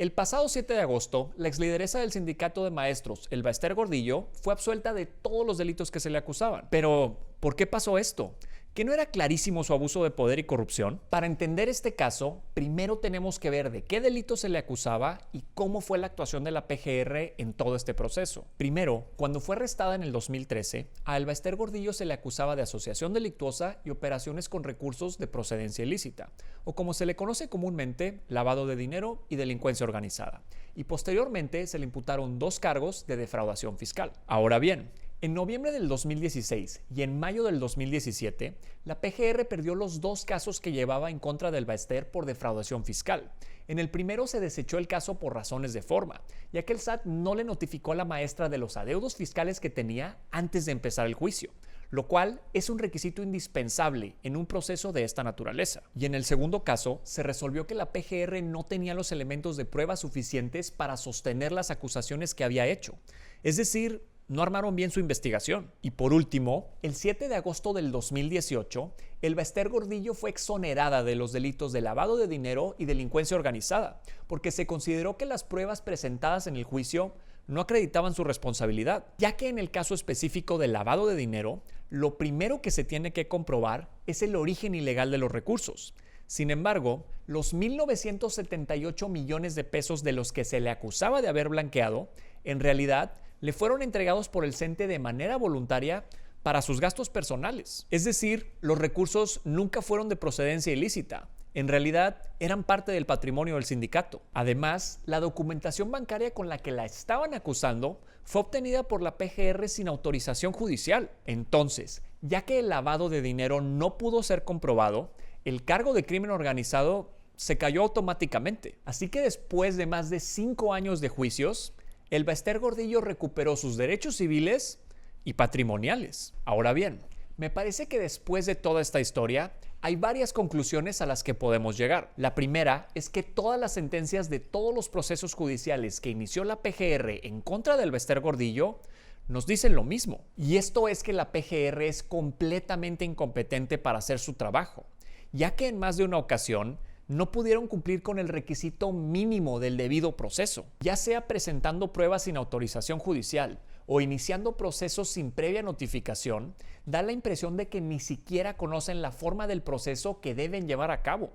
El pasado 7 de agosto, la exlideresa del sindicato de maestros, Elba Ester Gordillo, fue absuelta de todos los delitos que se le acusaban. Pero, ¿por qué pasó esto? ¿Que no era clarísimo su abuso de poder y corrupción? Para entender este caso, primero tenemos que ver de qué delito se le acusaba y cómo fue la actuación de la PGR en todo este proceso. Primero, cuando fue arrestada en el 2013, a Elba Ester Gordillo se le acusaba de asociación delictuosa y operaciones con recursos de procedencia ilícita, o como se le conoce comúnmente, lavado de dinero y delincuencia organizada. Y posteriormente se le imputaron 2 cargos de defraudación fiscal. Ahora bien, en noviembre del 2016 y en mayo del 2017, la PGR perdió los 2 casos que llevaba en contra de Elba Ester por defraudación fiscal. En el primero se desechó el caso por razones de forma, ya que el SAT no le notificó a la maestra de los adeudos fiscales que tenía antes de empezar el juicio, lo cual es un requisito indispensable en un proceso de esta naturaleza. Y en el segundo caso, se resolvió que la PGR no tenía los elementos de prueba suficientes para sostener las acusaciones que había hecho. Es decir, no armaron bien su investigación. Y por último, el 7 de agosto del 2018, Elba Ester Gordillo fue exonerada de los delitos de lavado de dinero y delincuencia organizada, porque se consideró que las pruebas presentadas en el juicio no acreditaban su responsabilidad, ya que en el caso específico del lavado de dinero, lo primero que se tiene que comprobar es el origen ilegal de los recursos. Sin embargo, los 1.978 millones de pesos de los que se le acusaba de haber blanqueado, en realidad, le fueron entregados por el CENTE de manera voluntaria para sus gastos personales. Es decir, los recursos nunca fueron de procedencia ilícita. En realidad, eran parte del patrimonio del sindicato. Además, la documentación bancaria con la que la estaban acusando fue obtenida por la PGR sin autorización judicial. Entonces, ya que el lavado de dinero no pudo ser comprobado, el cargo de crimen organizado se cayó automáticamente. Así que después de más de 5 años de juicios, Elba Ester Gordillo recuperó sus derechos civiles y patrimoniales. Ahora bien, me parece que después de toda esta historia, hay varias conclusiones a las que podemos llegar. La primera es que todas las sentencias de todos los procesos judiciales que inició la PGR en contra de Elba Ester Gordillo nos dicen lo mismo. Y esto es que la PGR es completamente incompetente para hacer su trabajo, ya que en más de una ocasión no pudieron cumplir con el requisito mínimo del debido proceso, ya sea presentando pruebas sin autorización judicial o iniciando procesos sin previa notificación. Da la impresión de que ni siquiera conocen la forma del proceso que deben llevar a cabo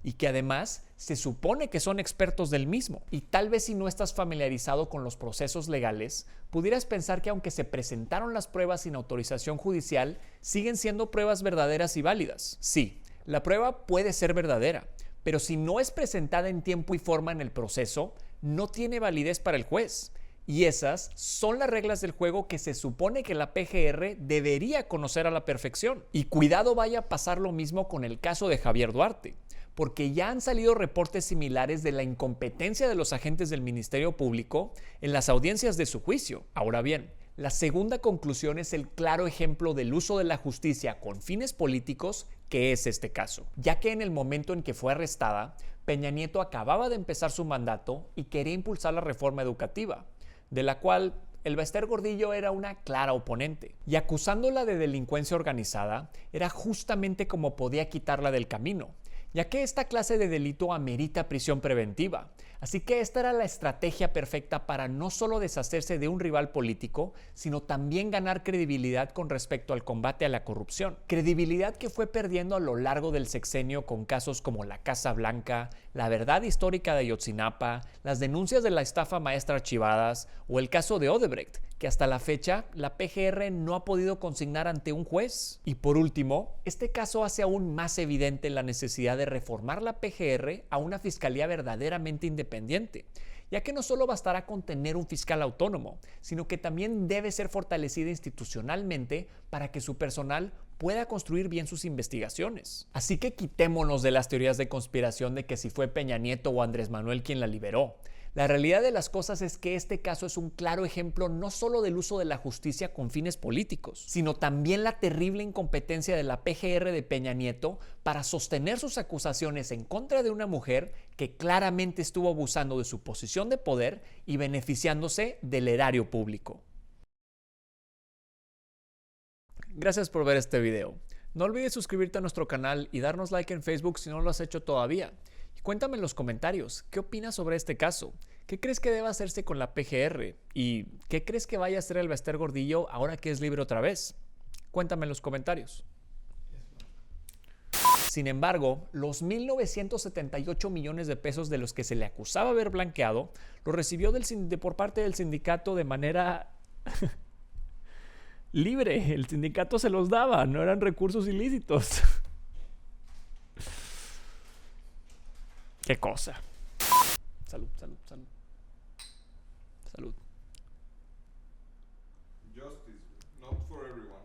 y que además se supone que son expertos del mismo. Y tal vez si no estás familiarizado con los procesos legales, pudieras pensar que aunque se presentaron las pruebas sin autorización judicial, siguen siendo pruebas verdaderas y válidas. Sí, la prueba puede ser verdadera, pero si no es presentada en tiempo y forma en el proceso, no tiene validez para el juez. Y esas son las reglas del juego que se supone que la PGR debería conocer a la perfección. Y cuidado vaya a pasar lo mismo con el caso de Javier Duarte, porque ya han salido reportes similares de la incompetencia de los agentes del Ministerio Público en las audiencias de su juicio. Ahora bien, la segunda conclusión es el claro ejemplo del uso de la justicia con fines políticos que es este caso, ya que en el momento en que fue arrestada, Peña Nieto acababa de empezar su mandato y quería impulsar la reforma educativa, de la cual Elba Ester Gordillo era una clara oponente, y acusándola de delincuencia organizada era justamente como podía quitarla del camino, ya que esta clase de delito amerita prisión preventiva. Así que esta era la estrategia perfecta para no solo deshacerse de un rival político, sino también ganar credibilidad con respecto al combate a la corrupción. Credibilidad que fue perdiendo a lo largo del sexenio con casos como la Casa Blanca, la verdad histórica de Ayotzinapa, las denuncias de la estafa maestra archivadas o el caso de Odebrecht, que hasta la fecha la PGR no ha podido consignar ante un juez. Y por último, este caso hace aún más evidente la necesidad de reformar la PGR a una fiscalía verdaderamente independiente, ya que no solo bastará con tener un fiscal autónomo, sino que también debe ser fortalecida institucionalmente para que su personal pueda construir bien sus investigaciones. Así que quitémonos de las teorías de conspiración de que si fue Peña Nieto o Andrés Manuel quien la liberó. La realidad de las cosas es que este caso es un claro ejemplo no solo del uso de la justicia con fines políticos, sino también la terrible incompetencia de la PGR de Peña Nieto para sostener sus acusaciones en contra de una mujer que claramente estuvo abusando de su posición de poder y beneficiándose del erario público. Gracias por ver este video. No olvides suscribirte a nuestro canal y darnos like en Facebook si no lo has hecho todavía. Cuéntame en los comentarios, ¿qué opinas sobre este caso? ¿Qué crees que deba hacerse con la PGR? ¿Y qué crees que vaya a hacer el Bester Gordillo ahora que es libre otra vez? Cuéntame en los comentarios. Sin embargo, los 1.978 millones de pesos de los que se le acusaba haber blanqueado, lo recibió por parte del sindicato de manera libre. El sindicato se los daba, no eran recursos ilícitos. Qué cosa. Salud, salud, salud. Salud. Justice, not for everyone.